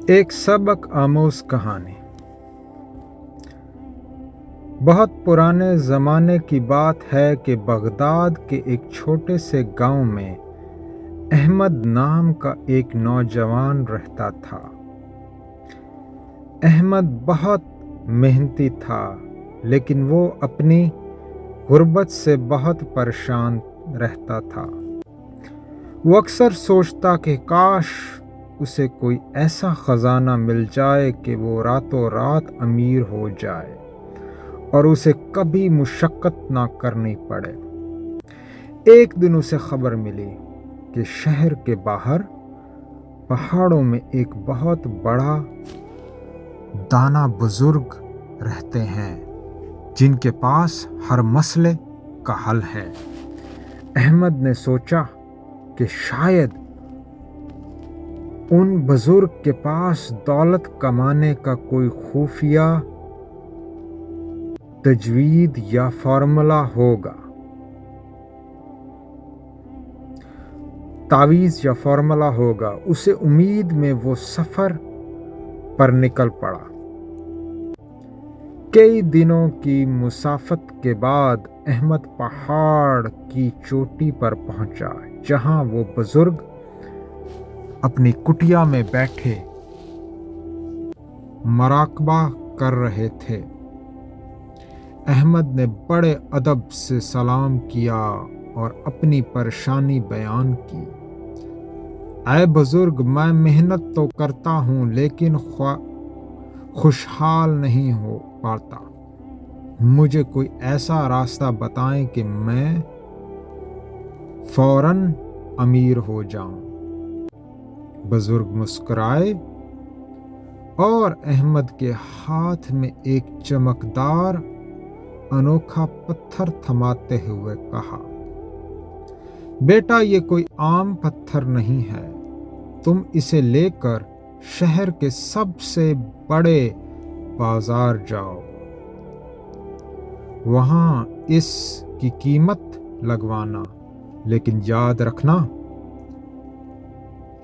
ایک سبق آموز کہانی۔ بہت پرانے زمانے کی بات ہے کہ بغداد کے ایک چھوٹے سے گاؤں میں احمد نام کا ایک نوجوان رہتا تھا۔ احمد بہت محنتی تھا، لیکن وہ اپنی غربت سے بہت پریشان رہتا تھا۔ وہ اکثر سوچتا کہ کاش اسے کوئی ایسا خزانہ مل جائے کہ وہ راتوں رات امیر ہو جائے اور اسے کبھی مشقت نہ کرنی پڑے۔ ایک دن اسے خبر ملی کہ شہر کے باہر پہاڑوں میں ایک بہت بڑا دانا بزرگ رہتے ہیں جن کے پاس ہر مسئلے کا حل ہے۔ احمد نے سوچا کہ شاید ان بزرگ کے پاس دولت کمانے کا کوئی خفیہ تجوید یا فارمولا ہوگا، تعویذ یا فارمولا ہوگا۔ اسے امید میں وہ سفر پر نکل پڑا۔ کئی دنوں کی مسافت کے بعد احمد پہاڑ کی چوٹی پر پہنچا، جہاں وہ بزرگ اپنی کٹیا میں بیٹھے مراقبہ کر رہے تھے۔ احمد نے بڑے ادب سے سلام کیا اور اپنی پریشانی بیان کی۔ اے بزرگ، میں محنت تو کرتا ہوں لیکن خوشحال نہیں ہو پاتا۔ مجھے کوئی ایسا راستہ بتائیں کہ میں فوراً امیر ہو جاؤں۔ بزرگ مسکرائے اور احمد کے ہاتھ میں ایک چمکدار انوکھا پتھر تھماتے ہوئے کہا، بیٹا، یہ کوئی عام پتھر نہیں ہے۔ تم اسے لے کر شہر کے سب سے بڑے بازار جاؤ، وہاں اس کی قیمت لگوانا، لیکن یاد رکھنا،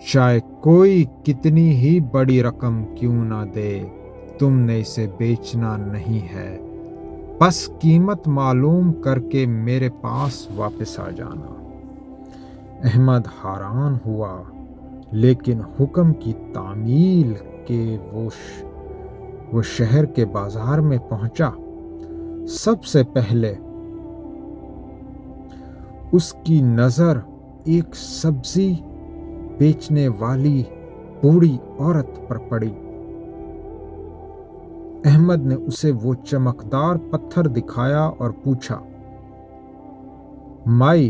چاہے کوئی کتنی ہی بڑی رقم کیوں نہ دے، تم نے اسے بیچنا نہیں ہے۔ بس قیمت معلوم کر کے میرے پاس واپس آ جانا۔ احمد حیران ہوا، لیکن حکم کی تعمیل کے وہ شہر کے بازار میں پہنچا۔ سب سے پہلے اس کی نظر ایک سبزی بیچنے والی بوڑھی عورت پر پڑی۔ احمد نے اسے وہ چمکدار پتھر دکھایا اور پوچھا، مائی،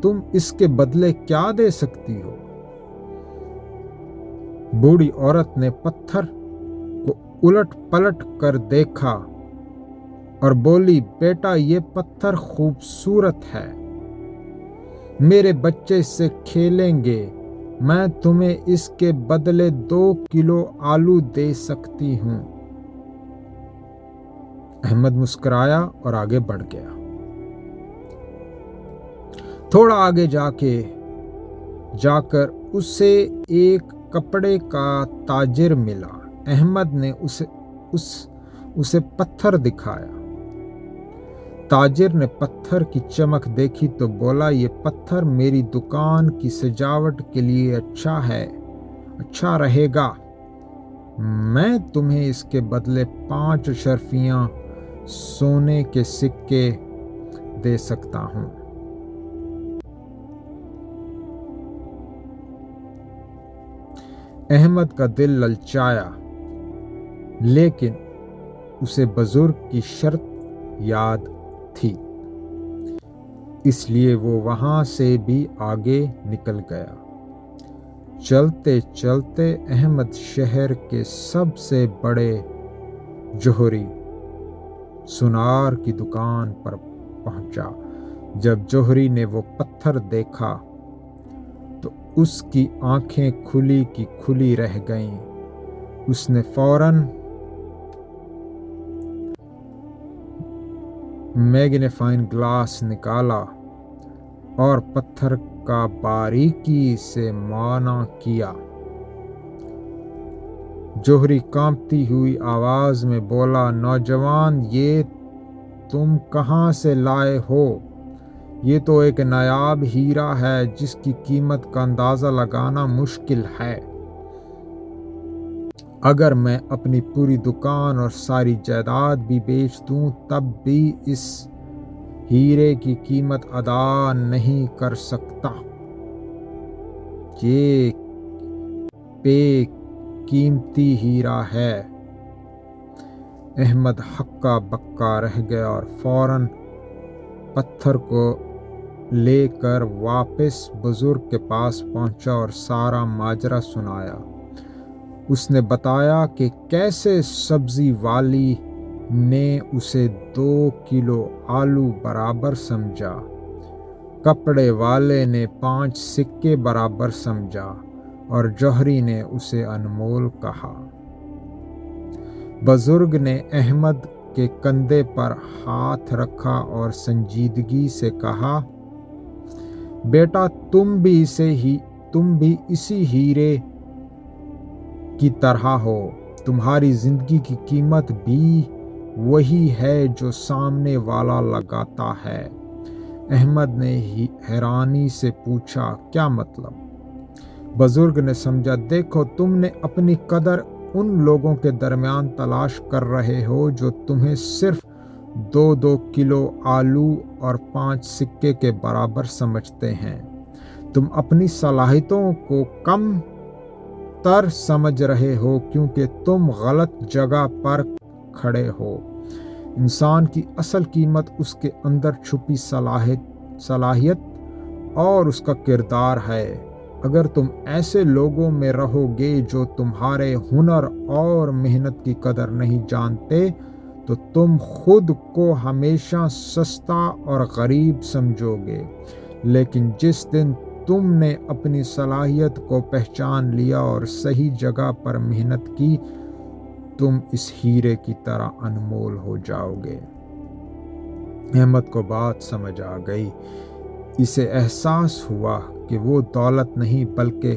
تم اس کے بدلے کیا دے سکتی ہو؟ بوڑھی عورت نے پتھر کو الٹ پلٹ کر دیکھا اور بولی، بیٹا، یہ پتھر خوبصورت ہے، میرے بچے اس سے کھیلیں گے، میں تمہیں اس کے بدلے 2 کلو آلو دے سکتی ہوں۔ احمد مسکرایا اور آگے بڑھ گیا۔ تھوڑا آگے جا کر اسے ایک کپڑے کا تاجر ملا۔ احمد نے اسے پتھر دکھایا۔ تاجر نے پتھر کی چمک دیکھی تو بولا، یہ پتھر میری دکان کی سجاوٹ کے لیے اچھا رہے گا، میں تمہیں اس کے بدلے 5 اشرفیاں سونے کے سکے دے سکتا ہوں۔ احمد کا دل للچایا، لیکن اسے بزرگ کی شرط یاد تھی، اس لیے وہ وہاں سے بھی آگے نکل گیا۔ چلتے چلتے احمد شہر کے سب سے بڑے جوہری سونار کی دکان پر پہنچا۔ جب جوہری نے وہ پتھر دیکھا تو اس کی آنکھیں کھلی کی کھلی رہ گئیں۔ اس نے فوراً میگنیفائنگ گلاس نکالا اور پتھر کا باریکی سے معائنہ کیا۔ جوہری کانپتی ہوئی آواز میں بولا، نوجوان، یہ تم کہاں سے لائے ہو؟ یہ تو ایک نایاب ہیرا ہے جس کی قیمت کا اندازہ لگانا مشکل ہے۔ اگر میں اپنی پوری دکان اور ساری جائیداد بھی بیچ دوں تب بھی اس ہیرے کی قیمت ادا نہیں کر سکتا۔ یہ بے قیمتی ہیرا ہے۔ احمد ہکا بکا رہ گیا اور فوراً پتھر کو لے کر واپس بزرگ کے پاس پہنچا اور سارا ماجرا سنایا۔ اس نے بتایا کہ کیسے سبزی والی نے اسے 2 کلو آلو برابر سمجھا، کپڑے والے نے 5 سکے برابر سمجھا اور جوہری نے اسے انمول کہا۔ بزرگ نے احمد کے کندھے پر ہاتھ رکھا اور سنجیدگی سے کہا، بیٹا، تم بھی اسی ہیرے کی طرح ہو۔ تمہاری زندگی کی قیمت بھی وہی ہے جو سامنے والا لگاتا ہے۔ احمد نے حیرانی سے پوچھا، کیا مطلب؟ بزرگ نے سمجھا، دیکھو، تم نے اپنی قدر ان لوگوں کے درمیان تلاش کر رہے ہو جو تمہیں صرف 2 کلو آلو اور 5 سکے کے برابر سمجھتے ہیں۔ تم اپنی صلاحیتوں کو کم تر سمجھ رہے ہو کیونکہ تم غلط جگہ پر کھڑے ہو۔ انسان کی اصل قیمت اس کے اندر چھپی صلاحیت اور اس کا کردار ہے۔ اگر تم ایسے لوگوں میں رہو گے جو تمہارے ہنر اور محنت کی قدر نہیں جانتے تو تم خود کو ہمیشہ سستا اور غریب سمجھو گے، لیکن جس دن تم نے اپنی صلاحیت کو پہچان لیا اور صحیح جگہ پر محنت کی، تم اس ہیرے کی طرح انمول ہو جاؤ گے۔ احمد کو بات سمجھ آ گئی۔ اسے احساس ہوا کہ وہ دولت نہیں بلکہ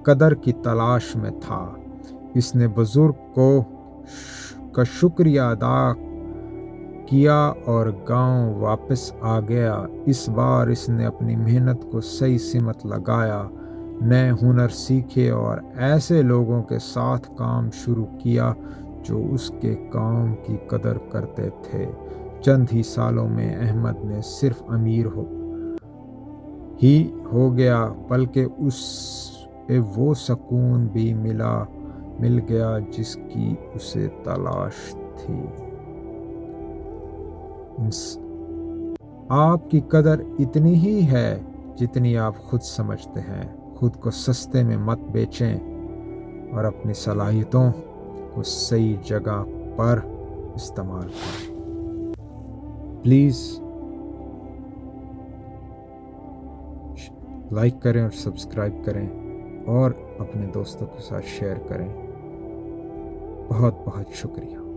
قدر کی تلاش میں تھا۔ اس نے بزرگ کا شکریہ ادا کیا اور گاؤں واپس آ گیا۔ اس بار اس نے اپنی محنت کو صحیح سمت لگایا، نئے ہنر سیکھے اور ایسے لوگوں کے ساتھ کام شروع کیا جو اس کے کام کی قدر کرتے تھے۔ چند ہی سالوں میں احمد نے صرف امیر ہی ہو گیا بلکہ اسے وہ سکون بھی مل گیا جس کی اسے تلاش تھی۔ آپ کی قدر اتنی ہی ہے جتنی آپ خود سمجھتے ہیں۔ خود کو سستے میں مت بیچیں اور اپنی صلاحیتوں کو صحیح جگہ پر استعمال کریں۔ پلیز لائک کریں اور سبسکرائب کریں اور اپنے دوستوں کے ساتھ شیئر کریں۔ بہت بہت شکریہ۔